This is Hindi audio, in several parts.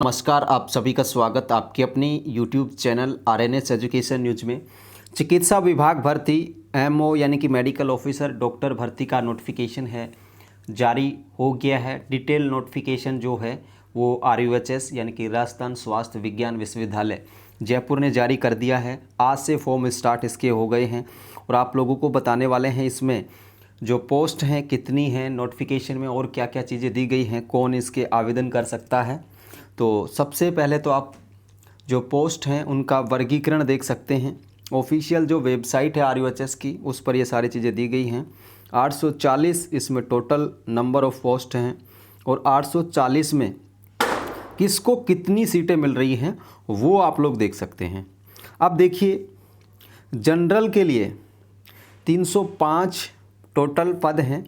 नमस्कार, आप सभी का स्वागत आपके अपनी YouTube channel RNS education news में। चिकित्सा विभाग भर्ती MO यानी कि मेडिकल ऑफिसर डॉक्टर भर्ती का नोटिफिकेशन है जारी हो गया है। डिटेल नोटिफिकेशन जो है वो RUHS यानी कि राजस्थान स्वास्थ्य विज्ञान विश्वविद्यालय जयपुर ने जारी कर दिया है। आज से फॉर्म स्टार्ट इसके हो गए हैं और आप लोगों को बताने वाले हैं इसमें जो पोस्ट हैं कितनी हैं, नोटिफिकेशन में और क्या क्या चीज़ें दी गई हैं, कौन इसके आवेदन कर सकता है। तो सबसे पहले तो आप जो पोस्ट हैं उनका वर्गीकरण देख सकते हैं। ऑफिशियल जो वेबसाइट है RUHS की उस पर ये सारी चीज़ें दी गई हैं। 840 इसमें टोटल नंबर ऑफ़ पोस्ट हैं और 840 में किसको कितनी सीटें मिल रही हैं वो आप लोग देख सकते हैं। अब देखिए, जनरल के लिए 305 टोटल पद हैं,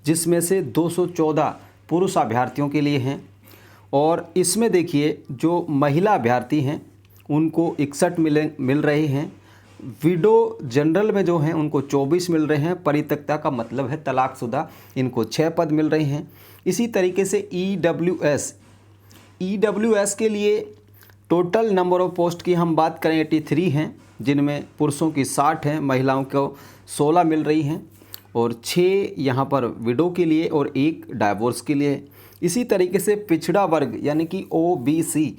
जिसमें से 214 पुरुष अभ्यर्थियों के लिए हैं और इसमें देखिए जो महिला अभ्यर्थी हैं उनको 61 मिल रहे हैं। विडो जनरल में जो हैं उनको 24 मिल रहे हैं। परित्यक्ता का मतलब है तलाकशुदा, इनको 6 पद मिल रहे हैं। इसी तरीके से EWS के लिए टोटल नंबर ऑफ पोस्ट की हम बात करें 83 हैं, जिनमें पुरुषों की 60 हैं, महिलाओं को 16 मिल रही हैं और 6 यहाँ पर विडो के लिए और 1 डाइवोर्स के लिए। इसी तरीके से पिछड़ा वर्ग यानी कि OBC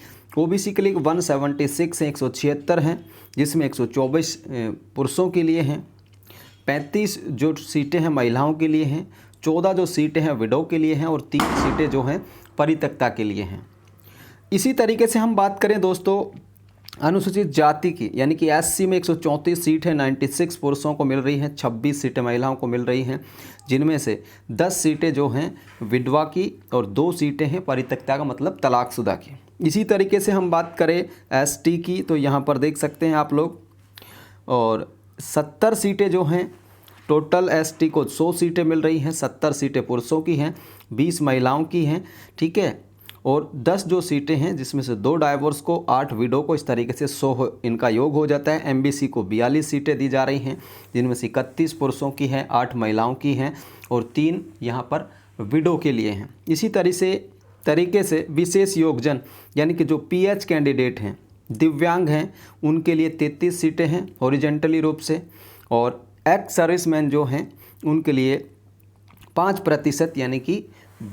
के लिए 176 हैं, 176 हैं, जिसमें 124 पुरुषों के लिए हैं, 35 जो सीटें हैं महिलाओं के लिए हैं, 14 जो सीटें हैं विडो के लिए हैं और 3 सीटें जो हैं परित्यक्ता के लिए हैं। इसी तरीके से हम बात करें दोस्तों अनुसूचित जाति की यानी कि SC में 134 सीट है, 96 पुरुषों को मिल रही हैं, 26 सीटें महिलाओं को मिल रही हैं, जिनमें से 10 सीटें जो हैं विधवा की और 2 सीटें हैं परित्यक्ता का मतलब तलाकशुदा की। इसी तरीके से हम बात करें ST की तो यहाँ पर देख सकते हैं आप लोग, और 70 सीटें जो हैं टोटल ST को 100 सीटें मिल रही हैं, 70 सीटें पुरुषों की हैं, 20 महिलाओं की हैं, ठीक है, और 10 जो सीटें हैं जिसमें से 2 डाइवोर्स को, 8 विडो को, इस तरीके से 100 इनका योग हो जाता है। MBC को 42 सीटें दी जा रही हैं, जिनमें से 31 पुरुषों की हैं, 8 महिलाओं की हैं और 3 यहाँ पर विडो के लिए हैं। इसी तरीके से विशेष योगजन यानी कि जो PH कैंडिडेट हैं, दिव्यांग हैं, उनके लिए 33 सीटें हैं हॉरिजेंटली रूप से, और एक्स सर्विसमैन जो हैं उनके लिए 5% यानी कि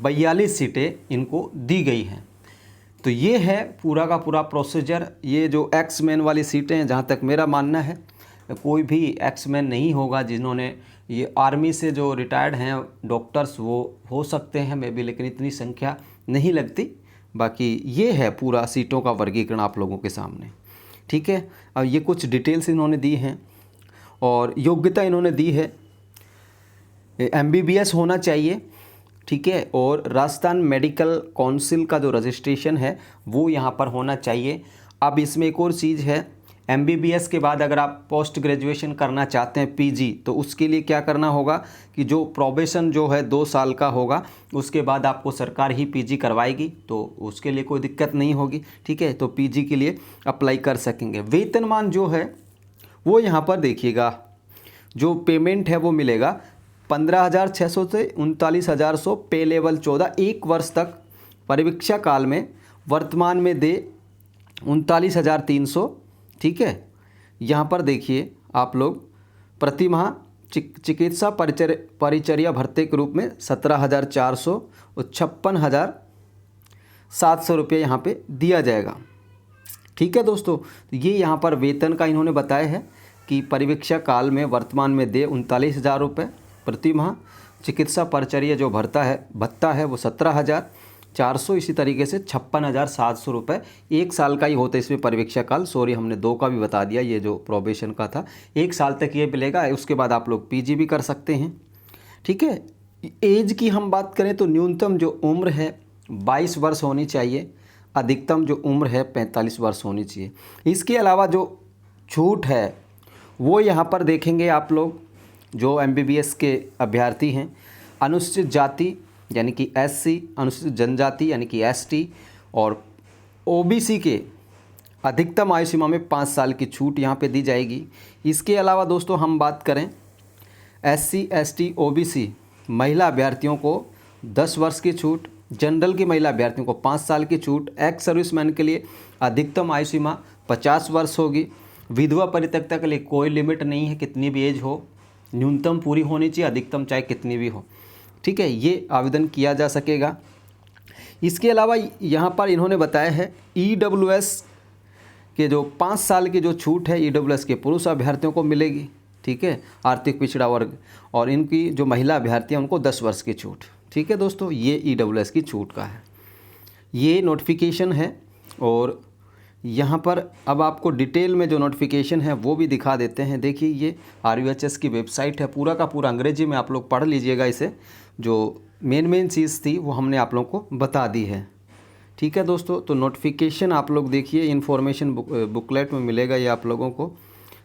42 सीटें इनको दी गई हैं। तो ये है पूरा का पूरा प्रोसीजर। ये जो एक्स मैन वाली सीटें हैं, जहाँ तक मेरा मानना है कोई भी एक्स मैन नहीं होगा जिन्होंने ये आर्मी से जो रिटायर्ड हैं डॉक्टर्स, वो हो सकते हैं मे बी, लेकिन इतनी संख्या नहीं लगती। बाकी ये है पूरा सीटों का वर्गीकरण आप लोगों के सामने, ठीक है। अब ये कुछ डिटेल्स इन्होंने दी हैं और योग्यता इन्होंने दी है MBBS होना चाहिए, ठीक है, और राजस्थान मेडिकल काउंसिल का जो रजिस्ट्रेशन है वो यहाँ पर होना चाहिए। अब इसमें एक और चीज़ है, MBBS के बाद अगर आप पोस्ट ग्रेजुएशन करना चाहते हैं PG, तो उसके लिए क्या करना होगा कि जो प्रोबेशन जो है 2 साल का होगा, उसके बाद आपको सरकार ही PG करवाएगी, तो उसके लिए कोई दिक्कत नहीं होगी, ठीक है। तो PG के लिए अप्लाई कर सकेंगे। वेतनमान जो है वो यहाँ पर देखिएगा, जो पेमेंट है वो मिलेगा 15,600 से 39,100 पे लेवल 14 1 वर्ष तक। परिवीक्षा काल में वर्तमान में दे 39,300, ठीक है। यहाँ पर देखिए आप लोग प्रति माह चिकित्सा परिचर्या भत्ते के रूप में 17,400 और 56,700 रुपये यहाँ पे दिया जाएगा, ठीक है दोस्तों। तो ये यहाँ पर वेतन का इन्होंने बताया है कि परिवीक्षा काल में वर्तमान में दे 39,000 रुपये प्रति माह, चिकित्सा परिचर्या जो भत्ता है वो 17,400, इसी तरीके से 56,700 रुपये 1 साल का ही होता है इसमें परिवीक्षा काल। सॉरी, हमने 2 का भी बता दिया, ये जो प्रोबेशन का था 1 साल तक ये मिलेगा। उसके बाद आप लोग PG भी कर सकते हैं, ठीक है। एज की हम बात करें तो न्यूनतम जो उम्र है 22 वर्ष होनी चाहिए, अधिकतम जो उम्र है 45 वर्ष होनी चाहिए। इसके अलावा जो छूट है वो यहाँ पर देखेंगे आप लोग, जो MBBS के अभ्यर्थी हैं, अनुसूचित जाति यानी कि SC, अनुसूचित जनजाति यानी कि ST और OBC के अधिकतम आयु सीमा में 5 साल की छूट यहाँ पे दी जाएगी। इसके अलावा दोस्तों हम बात करें SC, ST, OBC महिला अभ्यर्थियों को 10 वर्ष की छूट, जनरल की महिला अभ्यर्थियों को 5 साल की छूट। एक्स सर्विसमैन के लिए अधिकतम आयु सीमा 50 वर्ष होगी। विधवा परित्यक्ता के लिए कोई लिमिट नहीं है, कितनी भी एज हो, न्यूनतम पूरी होनी चाहिए, अधिकतम चाहे कितनी भी हो। ठीक है, ये आवेदन किया जा सकेगा। इसके अलावा यहाँ पर इन्होंने बताया है EWS के जो 5 साल की जो छूट है EWS के पुरुष अभ्यर्थियों को मिलेगी। ठीक है, आर्थिक पिछड़ा वर्ग, और इनकी जो महिला अभ्यर्थी हैं उनको 10 वर्ष की छूट। ठीक है दोस्तों, ये EWS की छूट का है, ये नोटिफिकेशन है। और यहाँ पर अब आपको डिटेल में जो नोटिफिकेशन है वो भी दिखा देते हैं। देखिए, ये RUHS की वेबसाइट है, पूरा का पूरा अंग्रेजी में आप लोग पढ़ लीजिएगा इसे। जो मेन चीज़ थी वो हमने आप लोगों को बता दी है। ठीक है दोस्तों, तो नोटिफिकेशन आप लोग देखिए, इन्फॉर्मेशन बुकलेट में मिलेगा ये आप लोगों को।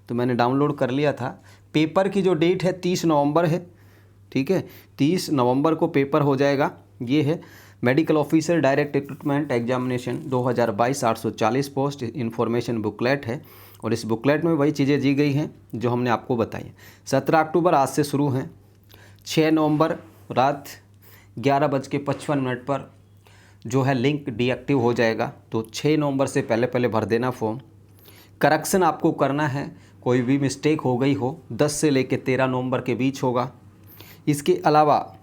तो मैंने डाउनलोड कर लिया था। पेपर की जो डेट है 30 नवंबर है। ठीक है, 30 नवंबर को पेपर हो जाएगा। ये है medical officer direct recruitment examination 2022, 840 post, information booklet है। और इस बुकलेट में वही चीज़ें दी गई हैं जो हमने आपको बताई। 17 अक्टूबर आज से शुरू हैं। 6 नवंबर रात 11:55 पर जो है लिंक डीएक्टिव हो जाएगा। तो 6 नवंबर से पहले भर देना फॉर्म। करेक्शन आपको करना है, कोई भी मिस्टेक हो गई हो 10 से लेकर 13 नवंबर के बीच होगा। इसके अलावा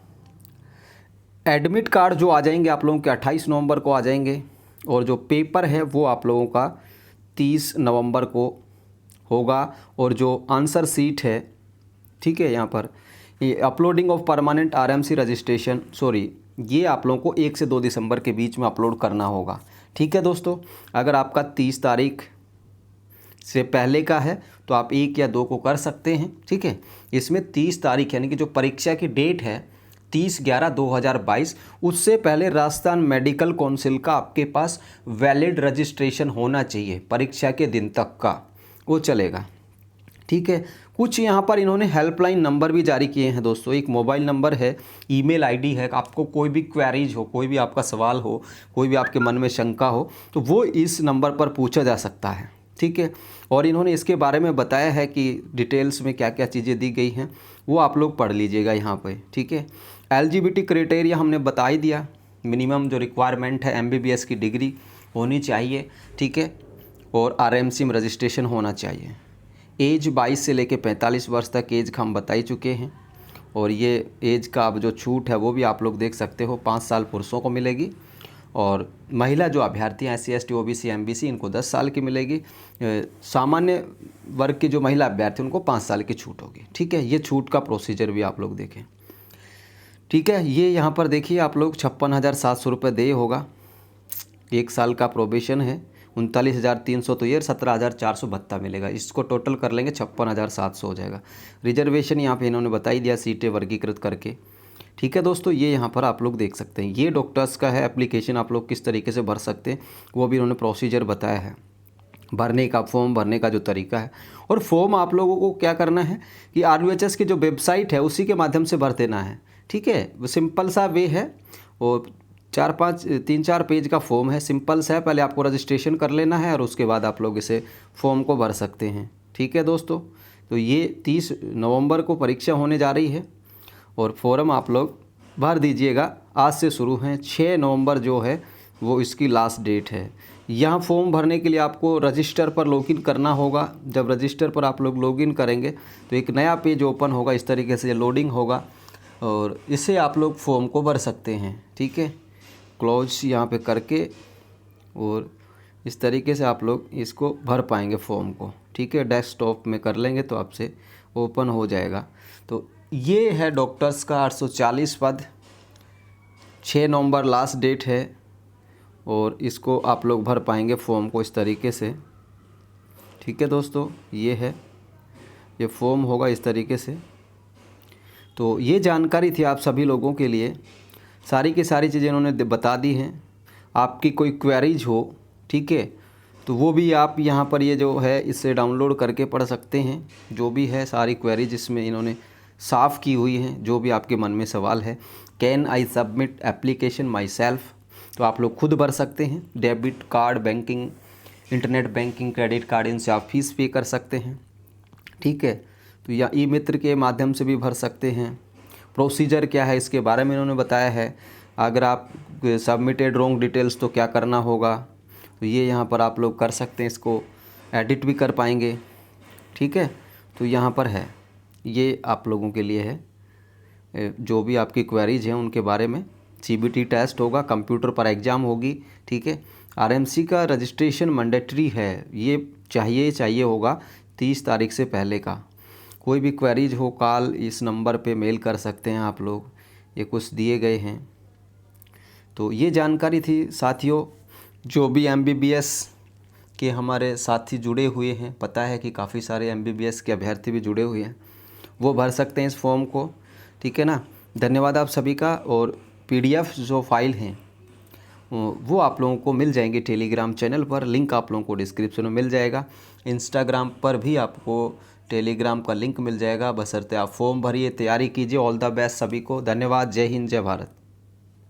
एडमिट कार्ड जो आ जाएंगे आप लोगों के 28 नवंबर को आ जाएंगे। और जो पेपर है वो आप लोगों का 30 नवंबर को होगा। और जो आंसर सीट है, ठीक है, यहाँ पर ये uploading of permanent RMC registration, ये आप लोगों को 1 से 2 दिसंबर के बीच में अपलोड करना होगा। ठीक है दोस्तों, अगर आपका 30 तारीख से पहले का है तो आप 1 या 2 को कर सकते हैं। ठीक है, इसमें 30 तारीख यानी कि जो परीक्षा की डेट है 30/11/2022, उससे पहले राजस्थान मेडिकल काउंसिल का आपके पास वैलिड रजिस्ट्रेशन होना चाहिए। परीक्षा के दिन तक का वो चलेगा। ठीक है, कुछ यहाँ पर इन्होंने हेल्पलाइन नंबर भी जारी किए हैं दोस्तों। एक मोबाइल नंबर है, ईमेल आईडी है। आपको कोई भी क्वेरीज हो, कोई भी आपका सवाल हो, कोई भी आपके मन में शंका हो, तो वो इस नंबर पर पूछा जा सकता है। ठीक है, और इन्होंने इसके बारे में बताया है कि डिटेल्स में क्या क्या चीज़ें दी गई हैं, वो आप लोग पढ़ लीजिएगा यहाँ पे। ठीक है, LGBT क्राइटेरिया हमने बता ही दिया। मिनिमम जो रिक्वायरमेंट है MBBS की डिग्री होनी चाहिए। ठीक है, और RMC में रजिस्ट्रेशन होना चाहिए। एज 22 से लेकर 45 वर्ष तक एज का हम बता ही चुके हैं। और ये एज का अब जो छूट है वो भी आप लोग देख सकते हो, 5 साल पुरुषों को मिलेगी। और महिला जो अभ्यर्थी हैं SC ST OBC MBC इनको 10 साल की मिलेगी। सामान्य वर्ग की जो महिला अभ्यर्थी उनको 5 साल की छूट होगी। ठीक है, ये छूट का प्रोसीजर भी आप लोग देखें। ठीक है, ये यहाँ पर देखिए आप लोग 56,700 रुपये दे होगा। 1 साल का प्रोबेशन है। 39,300 तो ये 17,400 भत्ता मिलेगा। इसको टोटल कर लेंगे 56,700 हो जाएगा। रिजर्वेशन यहाँ पे इन्होंने बता ही दिया, सीटें वर्गीकृत करके। ठीक है दोस्तों, ये यहाँ पर आप लोग देख सकते हैं। ये डॉक्टर्स का है एप्लीकेशन, आप लोग किस तरीके से भर सकते हैं वो भी इन्होंने प्रोसीजर बताया है। भरने का, फॉर्म भरने का जो तरीका है। और फॉर्म आप लोगों को क्या करना है कि RUHS की जो वेबसाइट है उसी के माध्यम से भर देना है। ठीक है, वो सिंपल सा वे है। और 3-4 पेज का फॉर्म है, सिंपल सा है। पहले आपको रजिस्ट्रेशन कर लेना है और उसके बाद आप लोग इसे फॉर्म को भर सकते हैं। ठीक है दोस्तों, तो ये 30 नवंबर को परीक्षा होने जा रही है और फॉर्म आप लोग भर दीजिएगा। आज से शुरू हैं, 6 नवंबर जो है वो इसकी लास्ट डेट है। यहाँ फॉर्म भरने के लिए आपको रजिस्टर पर लॉगिन करना होगा। जब रजिस्टर पर आप लोग लॉगिन करेंगे तो एक नया पेज ओपन होगा, इस तरीके से लोडिंग होगा और इससे आप लोग फॉर्म को भर सकते हैं। ठीक है, क्लोज यहाँ पे करके और इस तरीके से आप लोग इसको भर पाएंगे फॉर्म को। ठीक है, डेस्कटॉप में कर लेंगे तो आपसे ओपन हो जाएगा। तो ये है डॉक्टर्स का 840 पद। 6 नवंबर लास्ट डेट है और इसको आप लोग भर पाएंगे फॉर्म को इस तरीके से। ठीक है दोस्तों, ये है, ये फॉर्म होगा इस तरीके से। तो ये जानकारी थी आप सभी लोगों के लिए। सारी की सारी चीज़ें इन्होंने बता दी हैं। आपकी कोई क्वेरीज हो, ठीक है, तो वो भी आप यहाँ पर ये जो है इससे डाउनलोड करके पढ़ सकते हैं। जो भी है सारी क्वेरीज इसमें इन्होंने साफ़ की हुई हैं। जो भी आपके मन में सवाल है, can I submit application my self, तो आप लोग खुद भर सकते हैं। Debit card, banking, internet banking, credit card, इनसे आप फीस पे कर सकते हैं। ठीक है, तो या ई मित्र के माध्यम से भी भर सकते हैं। प्रोसीजर क्या है इसके बारे में इन्होंने बताया है। अगर आप सबमिटेड रॉन्ग डिटेल्स तो क्या करना होगा, तो ये यहाँ पर आप लोग कर सकते हैं, इसको एडिट भी कर पाएंगे। ठीक है, तो यहाँ पर है, ये आप लोगों के लिए है। जो भी आपकी क्वेरीज हैं उनके बारे में CBT टेस्ट होगा, कंप्यूटर पर एग्ज़ाम होगी। ठीक है, RMC का रजिस्ट्रेशन मैंडेटरी है, ये चाहिए होगा 30 तारीख से पहले का। कोई भी क्वेरीज हो कॉल इस नंबर पे मेल कर सकते हैं आप लोग, ये कुछ दिए गए हैं। तो ये जानकारी थी साथियों। जो भी MBBS के हमारे साथी जुड़े हुए हैं, पता है कि काफ़ी सारे MBBS के अभ्यर्थी भी जुड़े हुए हैं, वो भर सकते हैं इस फॉर्म को। ठीक है ना, धन्यवाद आप सभी का। और PDF जो फाइल हैं वो आप लोगों को मिल जाएंगे टेलीग्राम चैनल पर, लिंक आप लोगों को डिस्क्रिप्शन में मिल जाएगा। इंस्टाग्राम पर भी आपको टेलीग्राम का लिंक मिल जाएगा, बशर्ते आप फॉर्म भरिए, तैयारी कीजिए। ऑल द बेस्ट सभी को, धन्यवाद। जय हिंद, जय भारत।